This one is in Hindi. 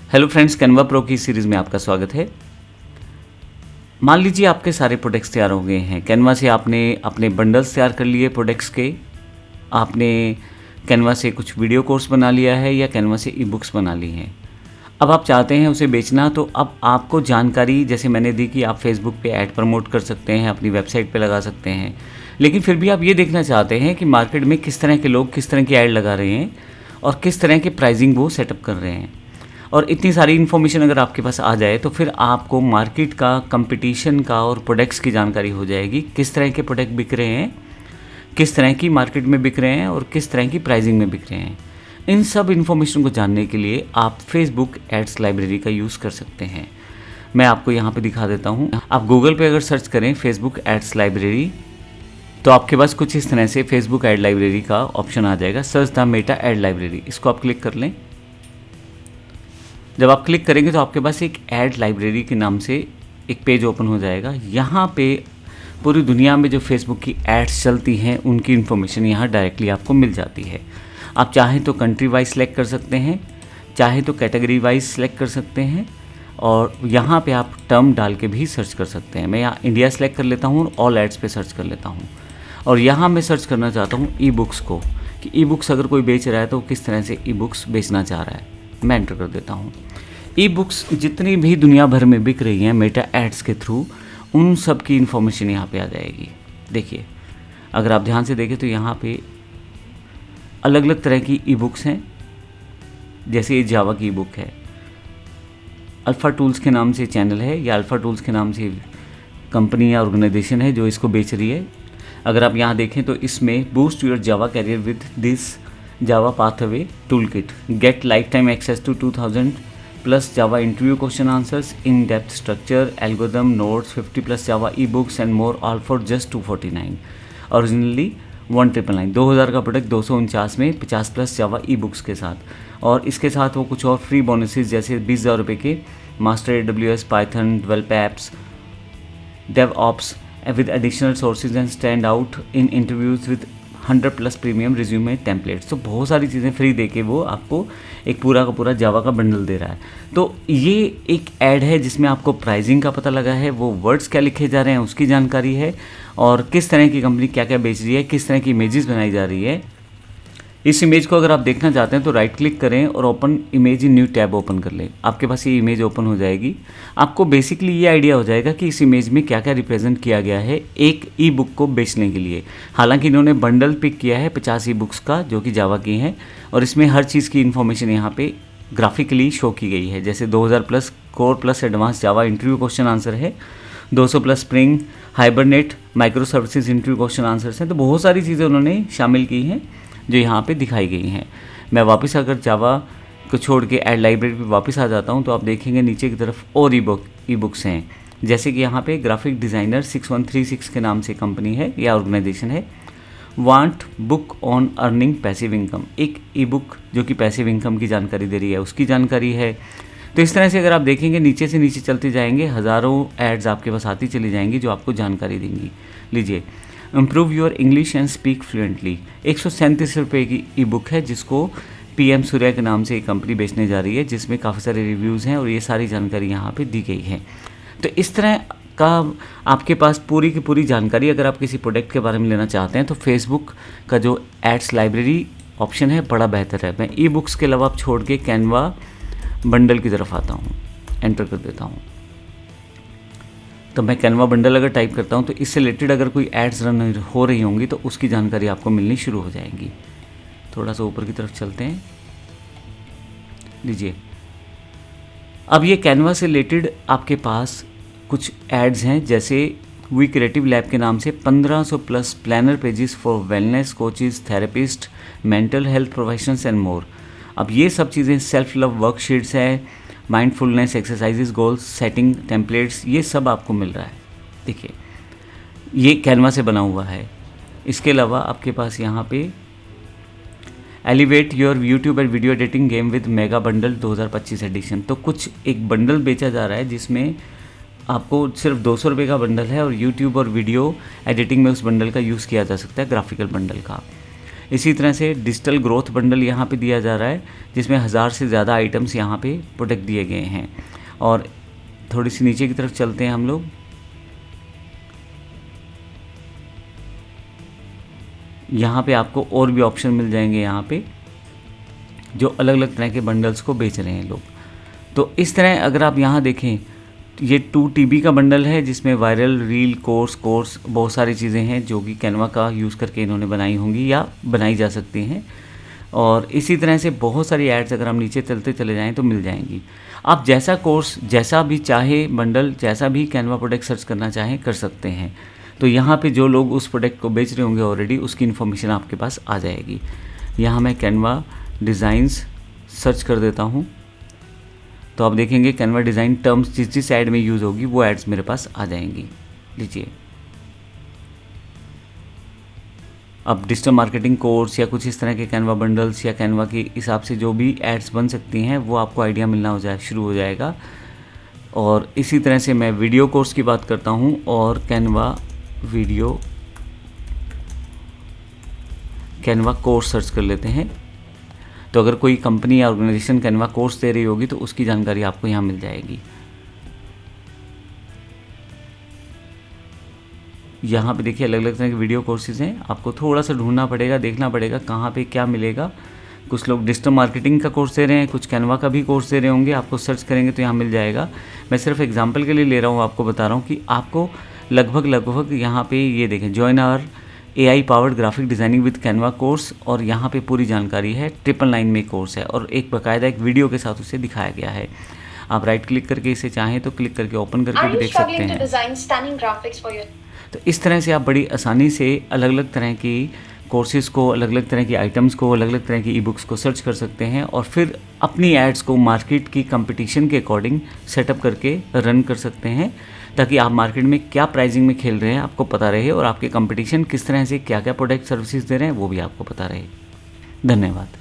हेलो फ्रेंड्स, कैनवा प्रो की सीरीज़ में आपका स्वागत है। मान लीजिए आपके सारे प्रोडक्ट्स तैयार हो गए हैं। कैनवा से आपने अपने बंडल्स तैयार कर लिए प्रोडक्ट्स के, आपने कैनवा से कुछ वीडियो कोर्स बना लिया है या कैनवा से ई बुक्स बना ली हैं। अब आप चाहते हैं उसे बेचना, तो अब आपको जानकारी जैसे मैंने दी कि आप फेसबुक पे ऐड प्रमोट कर सकते हैं, अपनी वेबसाइट पे लगा सकते हैं, लेकिन फिर भी आप ये देखना चाहते हैं कि मार्केट में किस तरह के लोग किस तरह की ऐड लगा रहे हैं और किस तरह की प्राइसिंग वो सेटअप कर रहे हैं। और इतनी सारी इन्फॉर्मेशन अगर आपके पास आ जाए तो फिर आपको मार्केट का, कंपटीशन का और प्रोडक्ट्स की जानकारी हो जाएगी। किस तरह के प्रोडक्ट बिक रहे हैं, किस तरह की मार्केट में बिक रहे हैं और किस तरह की प्राइसिंग में बिक रहे हैं। इन सब इन्फॉर्मेशन को जानने के लिए आप फेसबुक एड्स लाइब्रेरी का यूज़ कर सकते हैं। मैं आपको यहाँ पे दिखा देता हूँ। आप गूगल पे अगर सर्च करें फेसबुक एड्स लाइब्रेरी, तो आपके पास कुछ इस तरह से फेसबुक एड लाइब्रेरी का ऑप्शन आ जाएगा, search the Meta ad library. इसको आप क्लिक कर लें। जब आप क्लिक करेंगे तो आपके पास एक ऐड लाइब्रेरी के नाम से एक पेज ओपन हो जाएगा। यहाँ पे पूरी दुनिया में जो फेसबुक की एड्स चलती हैं उनकी इन्फॉर्मेशन यहाँ डायरेक्टली आपको मिल जाती है। आप चाहें तो कंट्री वाइज सेलेक्ट कर सकते हैं, चाहे तो कैटेगरी वाइज सेलेक्ट कर सकते हैं, और यहाँ पे आप टर्म डाल के भी सर्च कर सकते हैं। मैं यहाँ इंडिया सेलेक्ट कर लेता हूँ और ऑल एड्स पे सर्च कर लेता हूँ, और यहाँ मैं सर्च करना चाहता हूँ ई बुक्स को, कि ई बुक्स अगर कोई बेच रहा है तो किस तरह से ई बुक्स बेचना चाह रहा है। मैं एंटर कर देता हूँ। ई बुक्स जितनी भी दुनिया भर में बिक रही हैं मेटा एड्स के थ्रू, उन सब की इन्फॉर्मेशन यहाँ पे आ जाएगी। देखिए, अगर आप ध्यान से देखें तो यहाँ पे अलग अलग तरह की ई बुक्स हैं। जैसे ये जावा की ई बुक है, अल्फ़ा टूल्स के नाम से चैनल है, या अल्फ़ा टूल्स के नाम से कंपनी या ऑर्गेनाइजेशन है जो इसको बेच रही है। अगर आप यहाँ देखें तो इसमें boost your Java career with this Java pathway tool kit, get lifetime access to 2000 plus Java interview question answers, in depth structure, algorithm, notes, 50 plus Java e books and more, all for just 249। Originally 1999, 2000 का प्रोडक्ट 249 में 50 प्लस जावा ई बुक्स के साथ। और इसके साथ वो कुछ और फ्री बोनसेस जैसे 20,000 रुपये के master AWS, Python, develop apps, DevOps with additional sources and stand out in interviews with 100 plus premium resume templates. तो बहुत सारी चीज़ें फ्री दे के वो आपको एक पूरा का पूरा जावा का बंडल दे रहा है। तो ये एक ऐड है जिसमें आपको प्राइसिंग का पता लगा है, वो वर्ड्स क्या लिखे जा रहे हैं उसकी जानकारी है, और किस तरह की कंपनी क्या क्या बेच रही है, किस तरह की इमेजेस बनाई जा रही है। इस इमेज को अगर आप देखना चाहते हैं तो राइट क्लिक करें और open image in new tab open कर लें। आपके पास ये इमेज ओपन हो जाएगी। आपको बेसिकली ये आइडिया हो जाएगा कि इस इमेज में क्या क्या रिप्रेजेंट किया गया है एक ई बुक को बेचने के लिए। हालांकि इन्होंने बंडल पिक किया है 50 ई बुक्स का जो कि जावा की हैं, और इसमें हर चीज़ की इन्फॉर्मेशन यहाँ पे ग्राफिकली शो की गई है। जैसे 2000 प्लस कोर प्लस एडवांस जावा इंटरव्यू क्वेश्चन आंसर है, 200 plus spring, hibernate, micro services interview question answers हैं। तो बहुत सारी चीज़ें उन्होंने शामिल की हैं जो यहाँ पे दिखाई गई हैं। मैं वापस अगर जावा को छोड़ के ऐड लाइब्रेरी पे वापस आ जाता हूँ तो आप देखेंगे नीचे की तरफ और ई बुक्स हैं। जैसे कि यहाँ पे ग्राफिक डिज़ाइनर 6136 के नाम से कंपनी है या ऑर्गेनाइजेशन है, want book on earning passive income, एक ई बुक जो कि पैसिव इनकम की जानकारी दे रही है, उसकी जानकारी है। तो इस तरह से अगर आप देखेंगे नीचे से नीचे चलते जाएंगे, हज़ारों एड्स आपके पास आती चली जाएंगी जो आपको जानकारी देंगी। लीजिए, improve your English and speak fluently, 137 रुपये की ई बुक है जिसको PM सूर्या के नाम से एक कंपनी बेचने जा रही है, जिसमें काफ़ी सारे रिव्यूज़ हैं और ये सारी जानकारी यहाँ पे दी गई है। तो इस तरह का आपके पास पूरी की पूरी जानकारी अगर आप किसी प्रोडक्ट के बारे में लेना चाहते हैं तो फेसबुक का जो एड्स लाइब्रेरी ऑप्शन है बड़ा बेहतर है। मैं ई बुक्स के अलावा आप छोड़ के कैनवा बंडल की तरफ आता हूँ, एंटर कर देता हूँ। तो मैं कैनवा बंडल अगर टाइप करता हूँ तो इससे रिलेटेड अगर कोई एड्स रन हो रही होंगी तो उसकी जानकारी आपको मिलनी शुरू हो जाएगी। थोड़ा सा ऊपर की तरफ चलते हैं। लीजिए, अब ये कैनवा से रिलेटेड आपके पास कुछ एड्स हैं, जैसे वी क्रिएटिव लैब के नाम से 1500 plus planner pages for wellness coaches, therapist, mental health professionals and more. अब ये सब चीज़ें सेल्फ लव वर्कशीट्स हैं, mindfulness exercises, goals setting templates, ये सब आपको मिल रहा है। देखिए, ये कैनवा से बना हुआ है। इसके अलावा आपके पास यहाँ पे elevate your YouTube and video editing game with mega bundle 2025 edition. तो कुछ एक बंडल बेचा जा रहा है जिसमें आपको सिर्फ 200 रुपये का बंडल है और यूट्यूब और वीडियो एडिटिंग में उस बंडल का यूज़ किया जा सकता है, ग्राफिकल बंडल का। इसी तरह से डिजिटल ग्रोथ बंडल यहाँ पे दिया जा रहा है, जिसमें 1000 से ज़्यादा आइटम्स यहाँ पे प्रोडक्ट दिए गए हैं। और थोड़ी सी नीचे की तरफ चलते हैं हम लोग। यहाँ पे आपको और भी ऑप्शन मिल जाएंगे यहाँ पे, जो अलग अलग तरह के बंडल्स को बेच रहे हैं लोग। तो इस तरह अगर आप यहाँ देखें, ये 2 TB का बंडल है, जिसमें वायरल, रील, कोर्स बहुत सारी चीज़ें हैं जो कि कैनवा का यूज़ करके इन्होंने बनाई होंगी या बनाई जा सकती हैं। और इसी तरह से बहुत सारी एड्स अगर हम नीचे चलते चले जाएं तो मिल जाएंगी। आप जैसा कोर्स, जैसा भी चाहे बंडल, जैसा भी कैनवा प्रोडक्ट सर्च करना चाहें कर सकते हैं। तो यहाँ पे जो लोग उस प्रोडक्ट को बेच रहे होंगे ऑलरेडी, उसकी इन्फॉर्मेशन आपके पास आ जाएगी। यहाँ मैं कैनवा डिज़ाइंस सर्च कर देता हूँ, तो आप देखेंगे कैनवा डिज़ाइन टर्म्स जिस जिस ऐड में यूज़ होगी वो एड्स मेरे पास आ जाएंगी। लीजिए, अब डिजिटल मार्केटिंग कोर्स या कुछ इस तरह के कैनवा बंडल्स या कैनवा के हिसाब से जो भी एड्स बन सकती हैं वो आपको आइडिया मिलना शुरू हो जाएगा। और इसी तरह से मैं वीडियो कोर्स की बात करता हूँ, और कैनवा कोर्स सर्च कर लेते हैं। तो अगर कोई कंपनी या ऑर्गेनाइजेशन कैनवा कोर्स दे रही होगी तो उसकी जानकारी आपको यहाँ मिल जाएगी। यहाँ पे देखिए अलग अलग तरह के वीडियो कोर्सेज हैं, आपको थोड़ा सा ढूंढना पड़ेगा, देखना पड़ेगा कहाँ पे क्या मिलेगा। कुछ लोग डिजिटल मार्केटिंग का कोर्स दे रहे हैं, कुछ कैनवा का भी कोर्स दे रहे होंगे, आपको सर्च करेंगे तो यहाँ मिल जाएगा। मैं सिर्फ एग्जांपल के लिए ले रहा हूँ, आपको बता रहा हूँ कि आपको लगभग यहाँ पे ये देखें, join our AI powered graphic designing with Canva course, और यहाँ पे पूरी जानकारी है। 999 में कोर्स है और एक बाकायदा एक वीडियो के साथ उसे दिखाया गया है। आप राइट क्लिक करके इसे चाहें तो क्लिक करके ओपन करके भी देख सकते हैं। तो इस तरह से आप बड़ी आसानी से अलग अलग तरह की कोर्सेज़ को, अलग अलग तरह की आइटम्स को, अलग अलग तरह की ई बुक्स को सर्च कर सकते हैं और फिर अपनी एड्स को मार्केट की कंपटीशन के अकॉर्डिंग सेटअप करके रन कर सकते हैं, ताकि आप मार्केट में क्या प्राइसिंग में खेल रहे हैं आपको पता रहे, और आपके कंपटीशन किस तरह से क्या क्या प्रोडक्ट सर्विसेज दे रहे हैं वो भी आपको पता रहे। धन्यवाद।